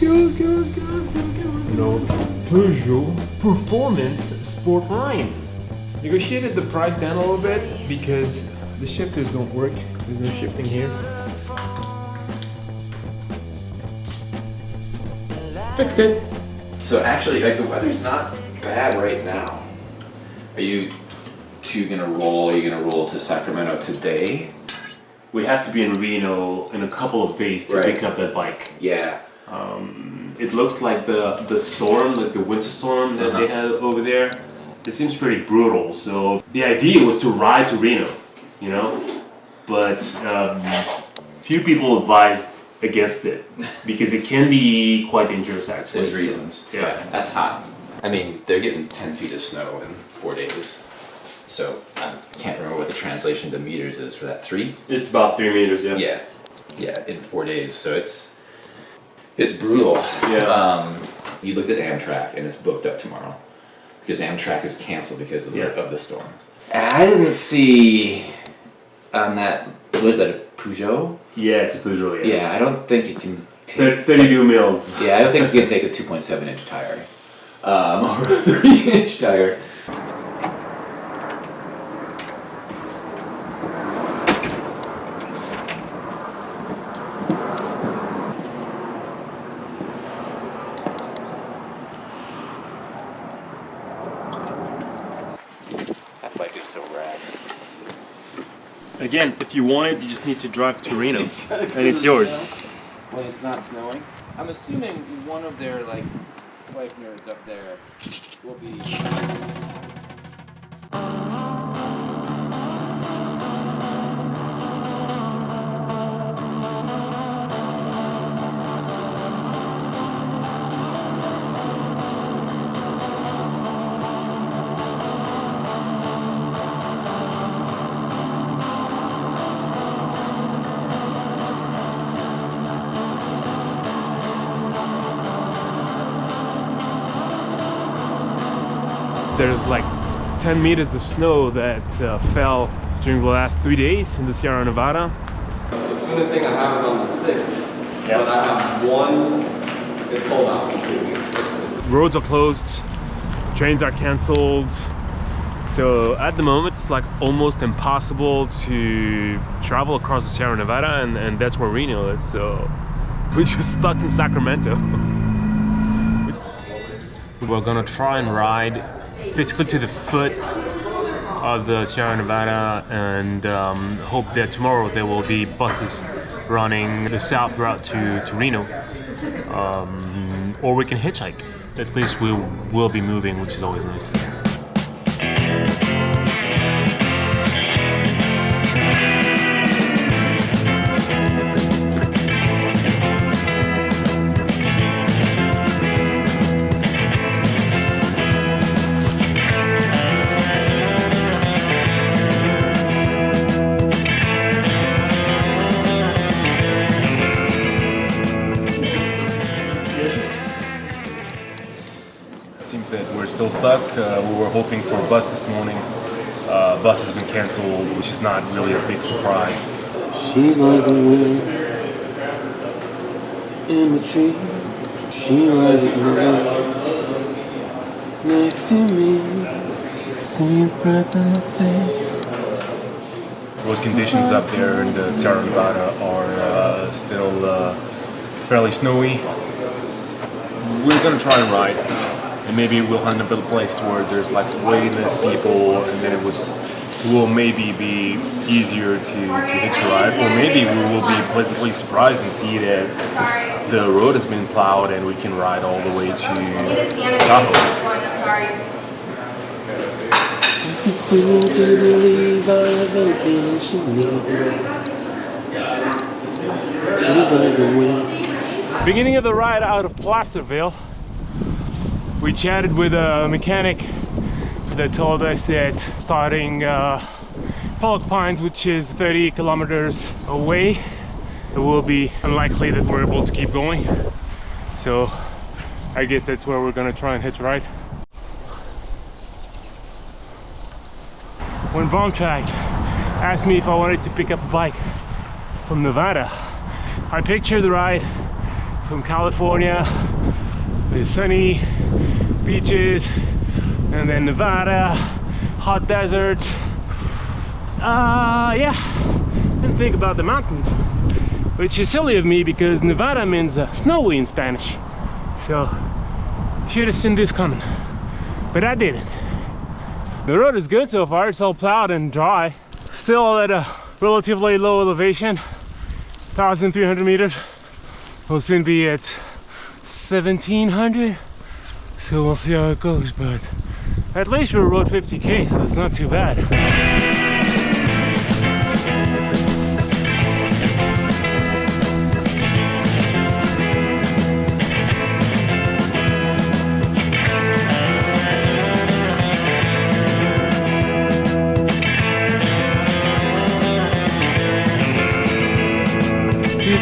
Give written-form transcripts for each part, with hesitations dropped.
No, Peugeot Performance Sport Line. Negotiated the price down a little bit because the shifters don't work. There's no shifting here. Fixed it. So actually, like, the weather's not bad right now. Are you two gonna roll? Are you gonna roll to Sacramento today? We have to be in Reno in a couple of days to pick up that bike. Yeah. It looks like the storm, like the winter storm that they had over there, it seems pretty brutal. So the idea was to ride to Reno, you know, but few people advised against it because it can be quite dangerous actually. There's reasons. Yeah. That's hot. I mean, they're getting 10 feet of snow in 4 days. So I can't remember what the translation to meters is for that. 3? It's about 3 meters, yeah. Yeah. Yeah, in 4 days. So it's brutal. Yeah. You looked at Amtrak and it's booked up tomorrow because Amtrak is canceled because of the storm. I didn't see on that. Was that a Peugeot? Yeah, it's a Peugeot. Yeah, I don't think it can take 32 mils. Yeah, I don't think you can take a 2.7-inch tire or a 3-inch tire. That bike is so rad. Again, if you want it, you just need to drive to Reno, and it's yours. When it's not snowing. I'm assuming one of their like bike nerds up there will be. There's like 10 meters of snow that fell during the last 3 days in the Sierra Nevada. The soonest thing I have is on the 6th, but I have one, it's sold out completely. Roads are closed, trains are cancelled. So at the moment it's like almost impossible to travel across the Sierra Nevada, and that's where Reno is. So we're just stuck in Sacramento. We're gonna try and ride basically to the foot of the Sierra Nevada and hope that tomorrow there will be buses running the south route to Reno, or we can hitchhike. At least we will be moving, which is always nice. We're still stuck. We were hoping for a bus this morning. Bus has been canceled, which is not really a big surprise. She's like the wind in the tree. She lies at night next to me. See your breath in my face. Road conditions up there in the Sierra Nevada are still fairly snowy. We're gonna try and ride. And maybe we'll end up at a place where there's like way less people, and then it will maybe be easier to hitch a ride, or maybe we will be pleasantly surprised and see that the road has been plowed and we can ride all the way to Tahoe. Just a fool to believe I have everything she needs. She's like the wind. Beginning of the ride out of Placerville, we chatted with a mechanic that told us that starting Pollock Pines, which is 30 kilometers away, it will be unlikely that we're able to keep going. So I guess that's where we're gonna try and hitch a ride. When Bombtrack asked me if I wanted to pick up a bike from Nevada, I pictured the ride from California with sunny beaches, and then Nevada, hot deserts. Yeah, didn't think about the mountains, which is silly of me because Nevada means snowy in Spanish. So should have seen this coming, but I didn't. The road is good so far. It's all plowed and dry. Still at a relatively low elevation, 1,300 meters. We'll soon be at 1,700, so we'll see how it goes, but at least we rode 50k, so it's not too bad.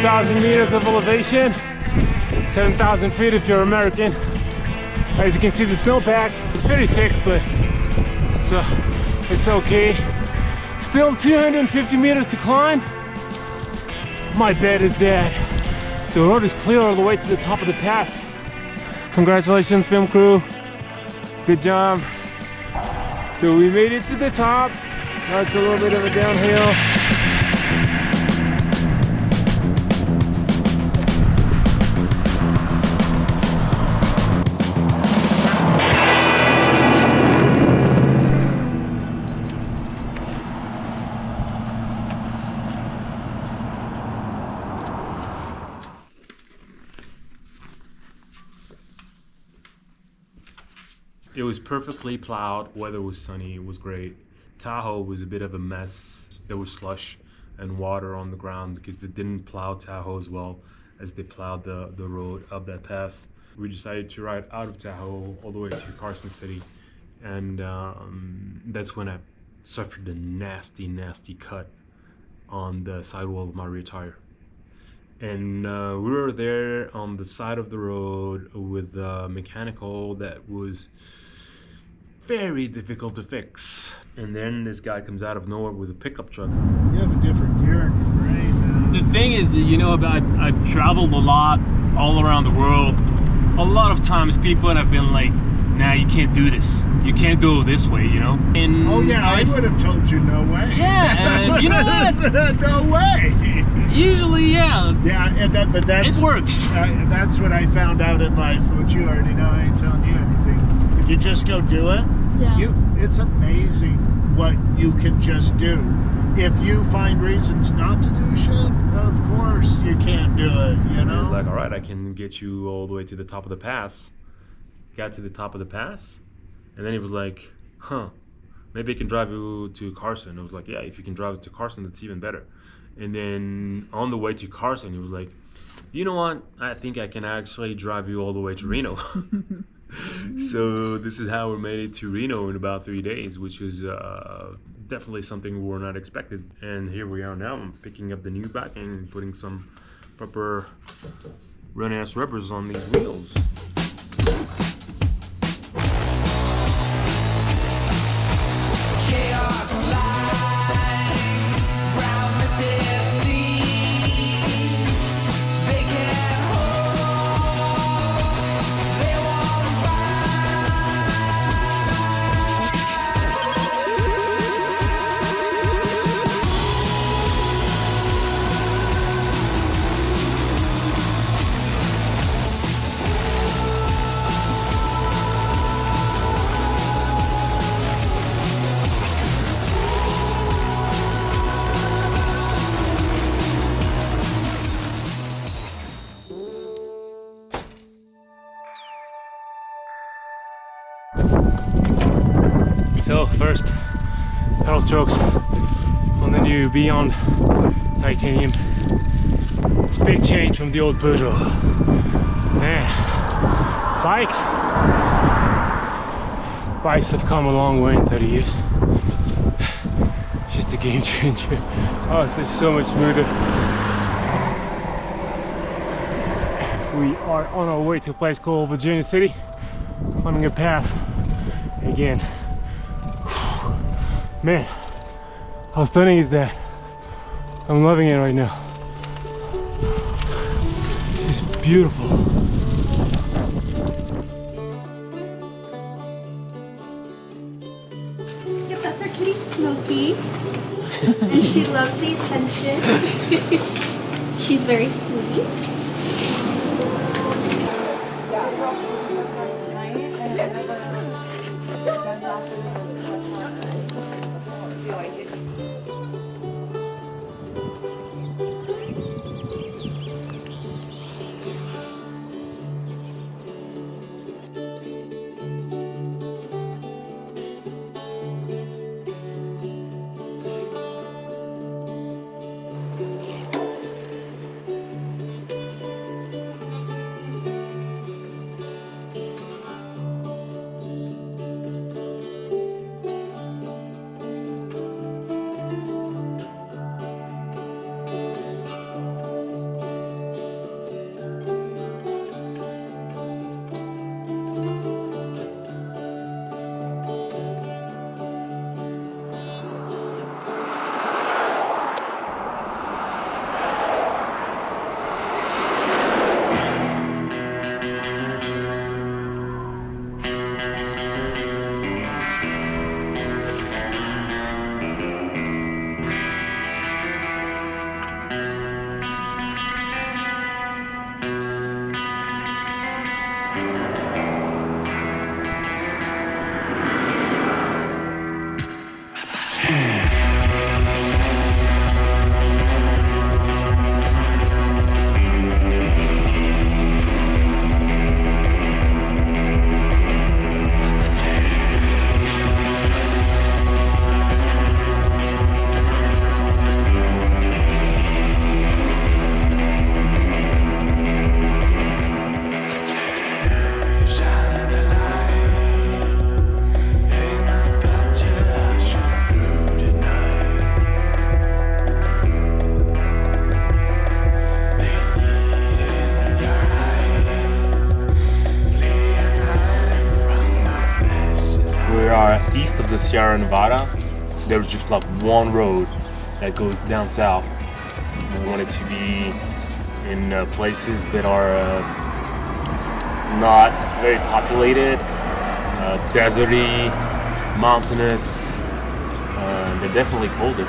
2,000 meters of elevation, 7,000 feet if you're American. As you can see, the snowpack is pretty thick, but it's okay. Still 250 meters to climb. My bet is that the road is clear all the way to the top of the pass. Congratulations, film crew. Good job. So we made it to the top. Now it's a little bit of a downhill. 'It was perfectly plowed, weather was sunny, it was great. Tahoe was a bit of a mess. There was slush and water on the ground because they didn't plow Tahoe as well as they plowed the road up that pass. We decided to ride out of Tahoe all the way to Carson City, and that's when I suffered a nasty cut on the sidewall of my rear tire. And we were there on the side of the road with a mechanical that was very difficult to fix. And then this guy comes out of nowhere with a pickup truck. You have a different gear in your brain now. The thing is that, you know, I've traveled a lot all around the world. A lot of times people have been like, nah, you can't do this. You can't go this way, you know? And Oh yeah, I would have told you no way. Yeah, and you know what? No way. Usually, yeah. Yeah, and but that's It works. That's what I found out in life, which you already know. I ain't telling you anything. If you just go do it, it's amazing what you can just do. If you find reasons not to do shit, of course you can't do it, you know? He was like, all right, I can get you all the way to the top of the pass. Got to the top of the pass, and then he was like, huh, maybe I can drive you to Carson. I was like, yeah, if you can drive to Carson, that's even better. And then on the way to Carson, he was like, you know what, I think I can actually drive you all the way to Reno. So this is how we made it to Reno in about 3 days, which was definitely something we were not expected. And here we are now. I'm picking up the new bike and putting some proper run-ass rubbers on these wheels. So first, pedal strokes on the new Beyond Titanium. It's a big change from the old Peugeot. Man, bikes have come a long way in 30 years. It's just a game changer. Oh, it's just so much smoother. We are on our way to a place called Virginia City, climbing a path again. Man, how stunning is that? I'm loving it right now. Just beautiful. Yep, that's our kitty Smokey. And she loves the attention. She's very sweet. East of the Sierra Nevada, there's just like one road that goes down south. We wanted to be in places that are not very populated, deserty, mountainous, they're definitely colder.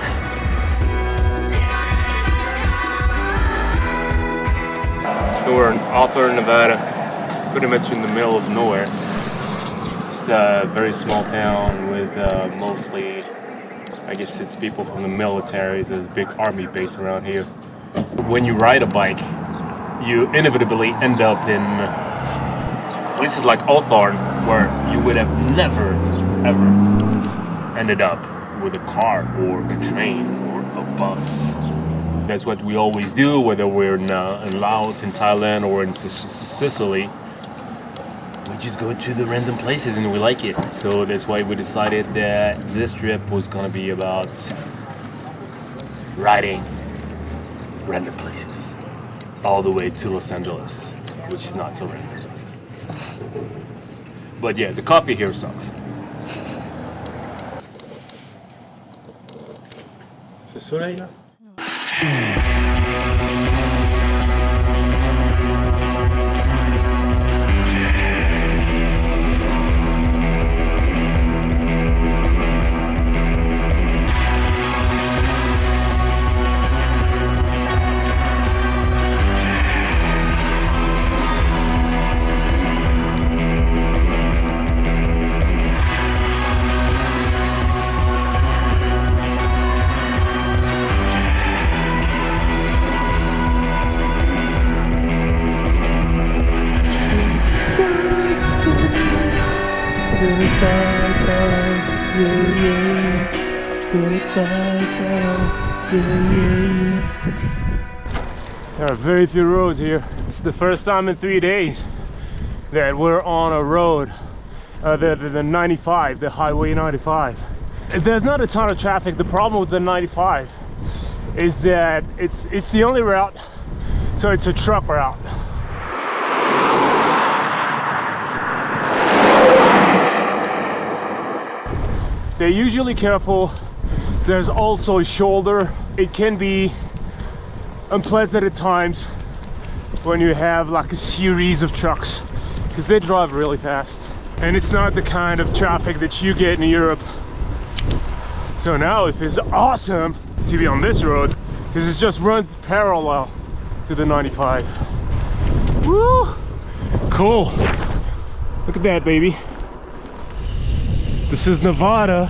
So we're in Arthur, Nevada, pretty much in the middle of nowhere. A very small town with mostly, I guess it's people from the military. There's a big army base around here. When you ride a bike, you inevitably end up in places like Hawthorne, where you would have never, ever ended up with a car or a train or a bus. That's what we always do, whether we're in Laos, in Thailand, or in Sicily. We just go to the random places and we like it. So that's why we decided that this trip was gonna be about riding random places all the way to Los Angeles, which is not so random. But yeah, the coffee here sucks. C'est soleil là? There are very few roads here. It's the first time in 3 days that we're on a road, the 95, the Highway 95. There's not a ton of traffic. The problem with the 95 is that it's the only route, so it's a truck route. They're usually careful. There's also a shoulder. It can be unpleasant at times, when you have like a series of trucks, because they drive really fast and it's not the kind of traffic that you get in Europe. So now it feels awesome to be on this road because it's just run parallel to the 95. Woo! Cool. Look at that, baby. This is Nevada.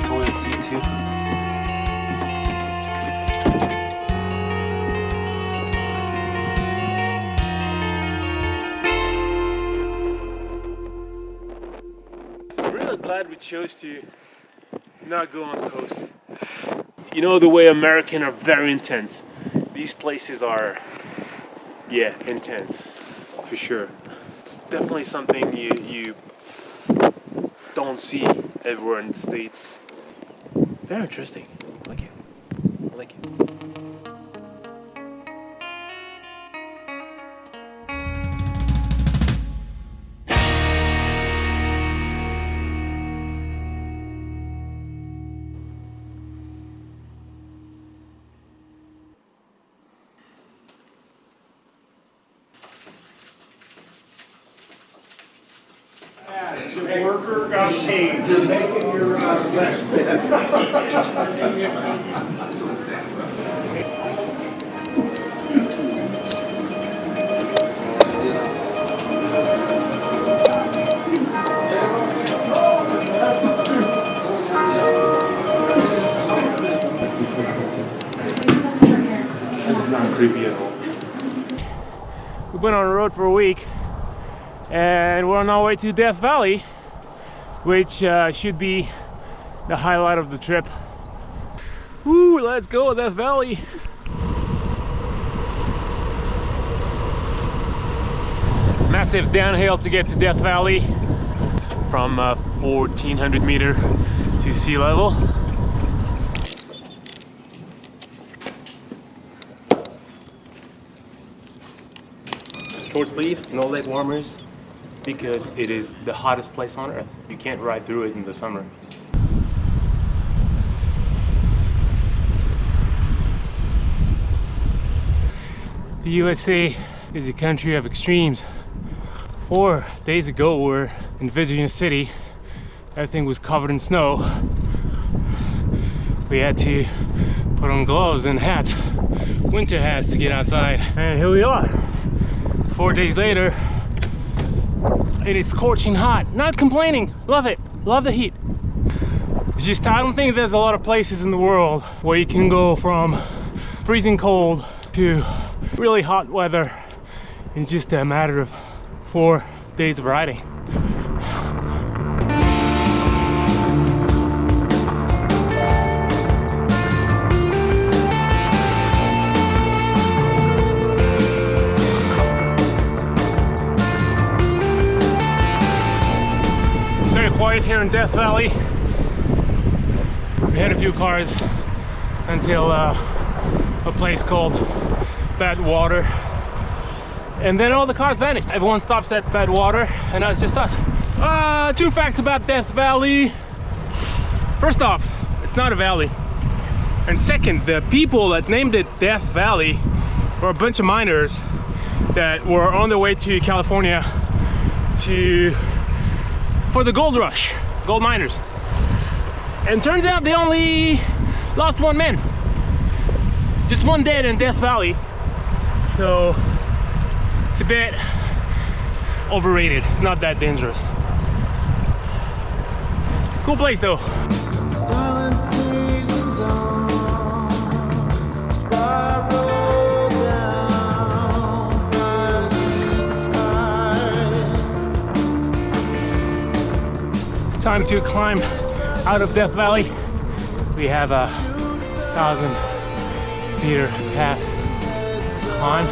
Toilet seat too. I'm really glad we chose to not go on the coast. You know the way Americans are very intense. These places are, yeah, intense for sure. It's definitely something you don't see everywhere in the States. Very interesting. I like it. I like it. The worker got paid. You're making your best This is not creepy at all. We've been on the road for a week and we're on our way to Death Valley, which should be the highlight of the trip. Woo, let's go Death Valley. Massive downhill to get to Death Valley from 1400 meter to sea level. Short sleeve, no leg warmers, because it is the hottest place on earth. You can't ride through it in the summer. The USA is a country of extremes. 4 days ago we were in Virginia City. Everything was covered in snow. We had to put on gloves and hats, winter hats, to get outside. And here we are, 4 days later. It is scorching hot. Not complaining, love it, love the heat. It's just, I don't think there's a lot of places in the world where you can go from freezing cold to really hot weather in just a matter of 4 days of riding. Very quiet here in Death Valley. We had a few cars until a place called Bad Water, and then all the cars vanished. Everyone stops at Bad Water and now it's just us. 2 facts about Death Valley. First off, it's not a valley, and second, the people that named it Death Valley were a bunch of miners that were on their way to California for the gold rush, gold miners. And turns out they only lost 1 man, just 1 dead in Death Valley. So it's a bit overrated. It's not that dangerous. Cool place though. Silent seasons on, spiral down, rising tide. Time to climb out of Death Valley. We have a 1,000-meter path climb.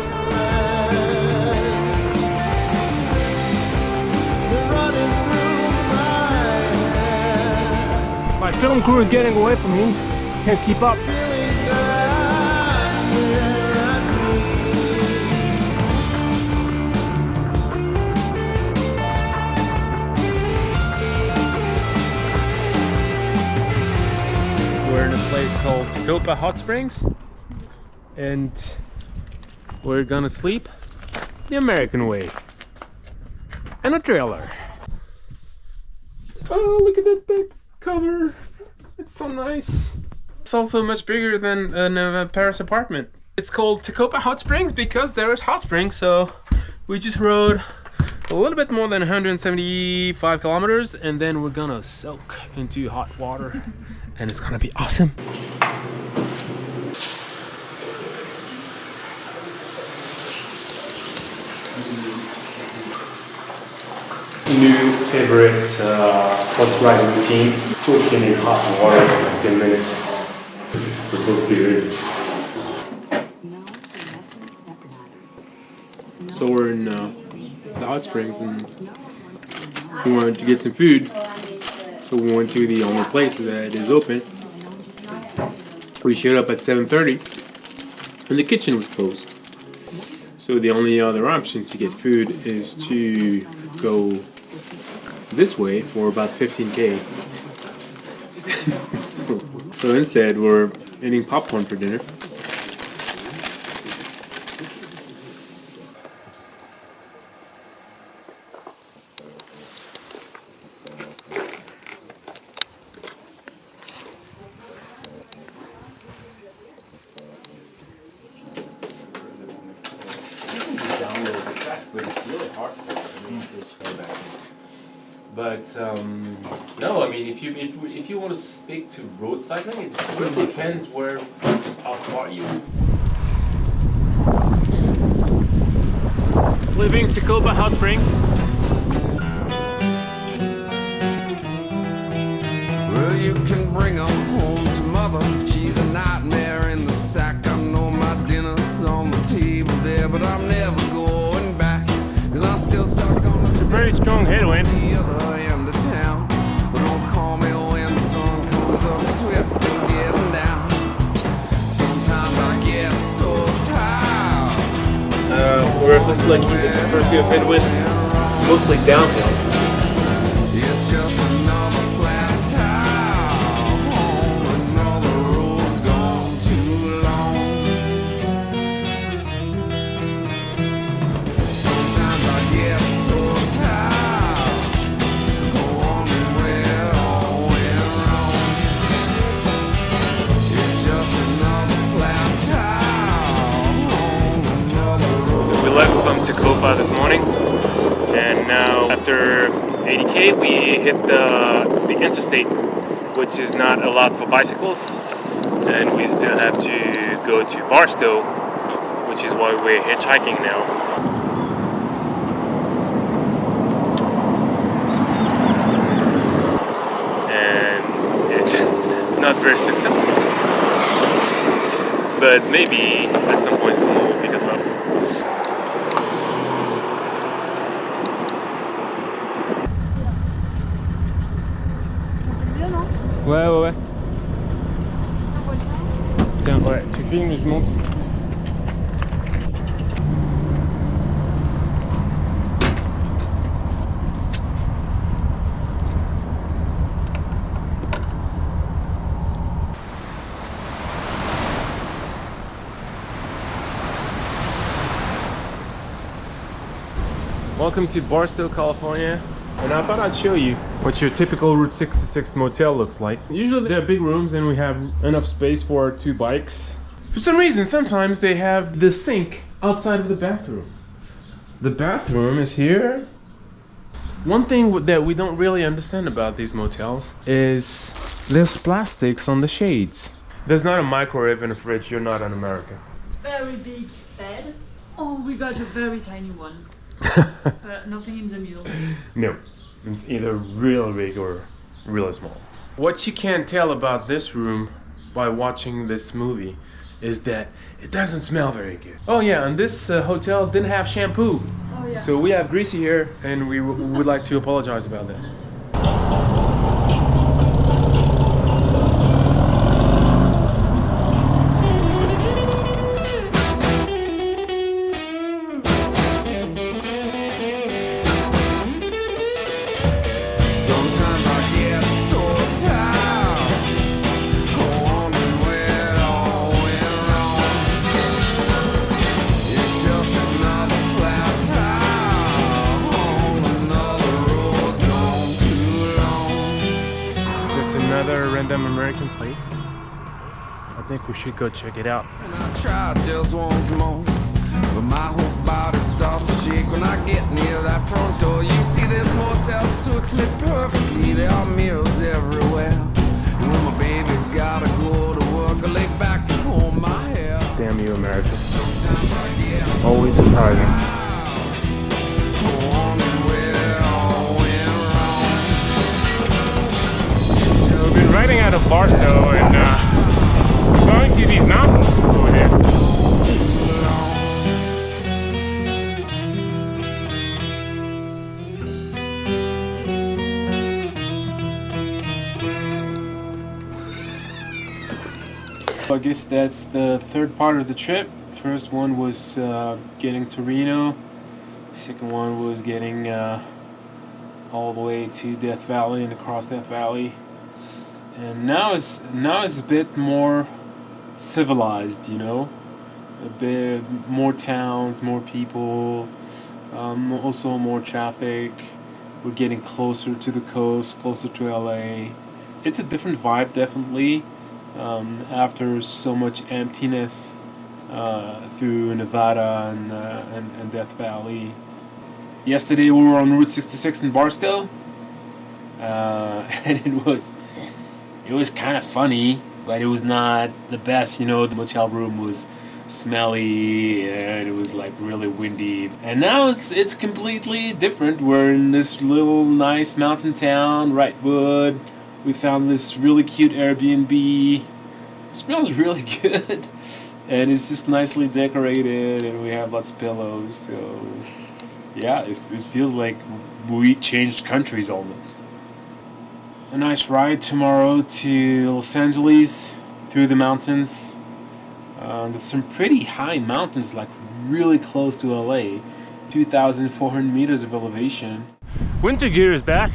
My film crew is getting away from me. Can't keep up. We're in a place called Tecopa Hot Springs, and we're gonna sleep the American way in a trailer. Oh, look at that big cover! It's so nice. It's also much bigger than a Paris apartment. It's called Tecopa Hot Springs because there is hot springs. So we just rode a little bit more than 175 kilometers, and then we're gonna soak into hot water. And it's gonna be awesome. New favorite post-riding routine: soaking in hot water for 15 minutes. This is supposed to be good. So we're in the hot springs, and we wanted to get some food. So we went to the only place that is open. We showed up at 7:30 and the kitchen was closed. So the only other option to get food is to go this way for about 15K. so instead we're eating popcorn for dinner. But no, I mean, if you want to stick to road cycling, it really depends how far you. Leaving Tecopa Hot Springs. Well, you can bring her home to mother. She's a nightmare in the sack. I know my dinner's on the table there, but I'm never going back, 'cause I'm still stuck on the Very strong headwind. the other end of town. But don't call me when the sun comes up, 'cause we're still getting down. Sometimes I get so tired. We're just lucky that the first bit of headwind is mostly downhill. It's just another flat tire, another road gone too long. Sometimes I get so tired, wondering where it all went wrong. It's just another flat tire, another road. We left from Tecopa this morning, and now after 80K we hit the interstate, which is not allowed for bicycles, and we still have to go to Barstow, which is why we're hitchhiking now. And it's not very successful, but maybe at some point someone will pick us up. Ouais. Tiens, ouais, tu filmes et je monte. Welcome to Barstow, California. And I thought I'd show you what your typical Route 66 motel looks like. Usually they're big rooms and we have enough space for 2 bikes. For some reason, sometimes they have the sink outside of the bathroom. The bathroom is here. One thing that we don't really understand about these motels is there's plastics on the shades. There's not a microwave and a fridge. You're not in America. Very big bed. Oh, we got a very tiny one. Nothing in the middle. No, it's either real big or really small. What you can tell about this room by watching this movie is that it doesn't smell very good. Oh yeah, and this hotel didn't have shampoo. Oh, yeah. So we have greasy hair, and we would like to apologize about that. Sometimes I get so tired, wondering where it all went wrong. It's just another flat tire on another road gone too long. Just another random American place. I think we should go check it out. And I tried just once more, but my whole body starts to shake when I get near that front door. You see, this motel suits me perfectly. There are mirrors everywhere. And when my baby gotta go to work, I lay back and comb my hair. Damn you, America. Sometimes I get Always surprising. wondering where it all went wrong. So we've been riding out of Barstow and we're going to these mountains over there. I guess that's the third part of the trip. First one was getting to Reno. Second one was getting all the way to Death Valley and across Death Valley. And now it's a bit more civilized, you know, a bit more towns, more people, also more traffic. We're getting closer to the coast, closer to LA. It's a different vibe, definitely. After so much emptiness through Nevada and Death Valley. Yesterday we were on Route 66 in Barstow, and it was kind of funny, but it was not the best. You know, the motel room was smelly and it was like really windy. And now it's completely different. We're in this little nice mountain town, Wrightwood. We found this really cute Airbnb. It smells really good, and it's just nicely decorated, and we have lots of pillows. So yeah, it feels like we changed countries almost. A nice ride tomorrow to Los Angeles through the mountains. There's some pretty high mountains, like really close to LA, 2,400 meters of elevation. Winter gear is back.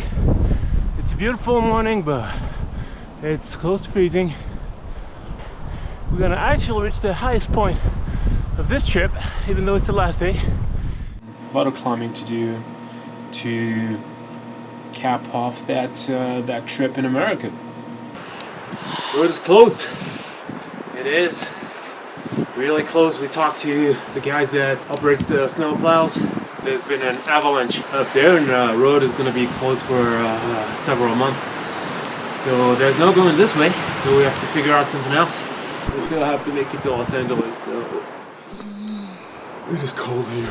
It's a beautiful morning, but it's close to freezing. We're gonna actually reach the highest point of this trip, even though it's the last day. A lot of climbing to do to cap off that trip in America. Road is closed. It is really closed. We talked to the guys that operates the snow plows. There's been an avalanche up there, and the road is going to be closed for several months. So there's no going this way, so we have to figure out something else. We still have to make it to Los Angeles, so it is cold here.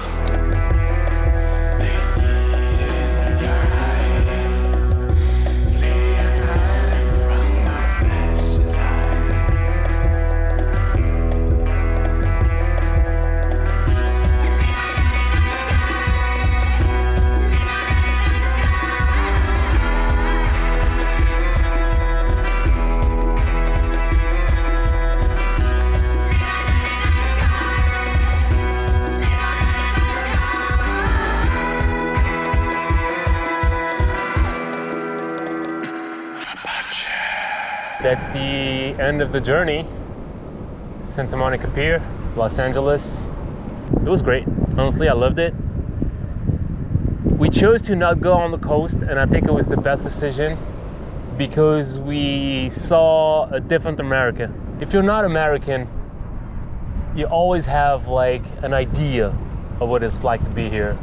That's the end of the journey. Santa Monica Pier, Los Angeles. It was great. Honestly, I loved it. We chose to not go on the coast, and I think it was the best decision because we saw a different America. If you're not American, you always have like an idea of what it's like to be here.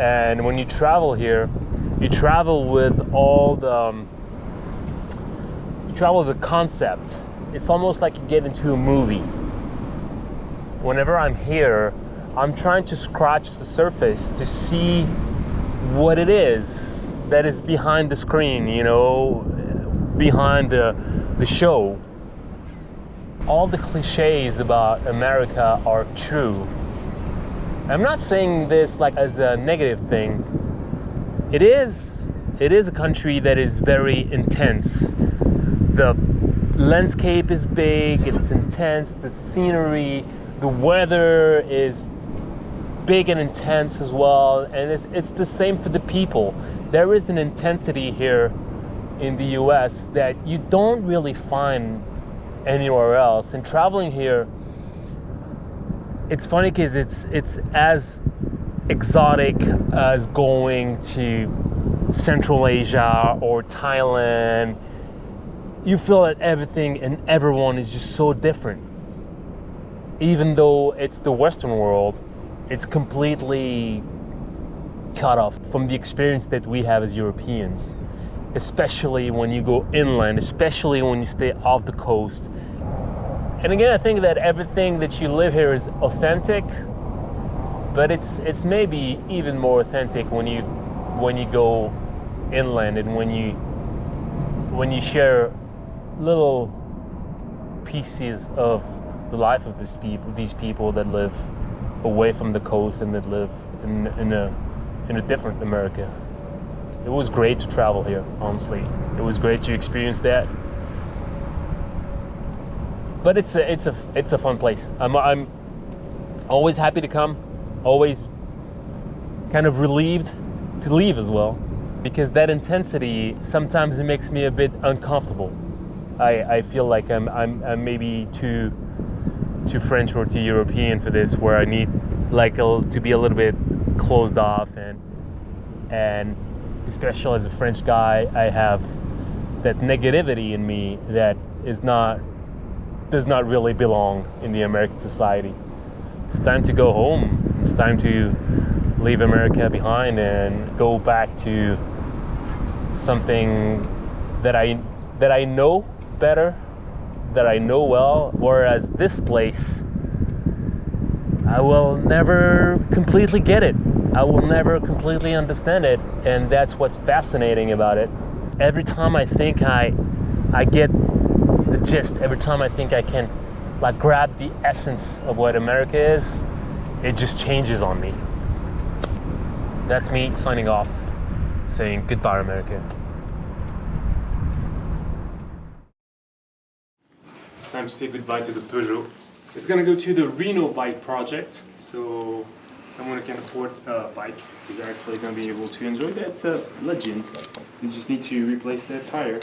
And when you travel here, you travel with all the concept. It's almost like you get into a movie. Whenever I'm here, I'm trying to scratch the surface to see what it is that is behind the screen, you know, behind the show. All the cliches about America are true. I'm not saying this like as a negative thing. It is a country that is very intense. The landscape is big, it's intense, the scenery, the weather is big and intense as well, and it's the same for the people. There is an intensity here in the US that you don't really find anywhere else. And traveling here, it's funny because it's as exotic as going to Central Asia or Thailand. You feel that everything and everyone is just so different. Even though it's the Western world, it's completely cut off from the experience that we have as Europeans, especially when you go inland, especially when you stay off the coast. And again, I think that everything that you live here is authentic, but it's maybe even more authentic when you go inland and when you share little pieces of the life of these people that live away from the coast and that live in a different America. It was great to travel here, honestly. It was great to experience that. But it's a fun place. I'm always happy to come, always kind of relieved to leave as well, because that intensity sometimes it makes me a bit uncomfortable. I feel like I'm maybe too French or too European for this, where I need like to be a little bit closed off, and especially as a French guy, I have that negativity in me that does not really belong in the American society. It's time to go home. It's time to leave America behind and go back to something that I know better, that I know well, whereas this place, I will never completely get it. I will never completely understand it, and that's what's fascinating about it. Every time I think I get the gist, every time I think I can like grab the essence of what America is, it just changes on me. That's me signing off, saying goodbye, America. It's time to say goodbye to the Peugeot. It's gonna go to the Reno bike project, so someone who can afford a bike is actually gonna be able to enjoy that Legend. You just need to replace that tire.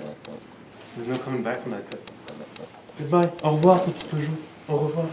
There's no coming back from that cut. Goodbye. Au revoir, petit Peugeot. Au revoir.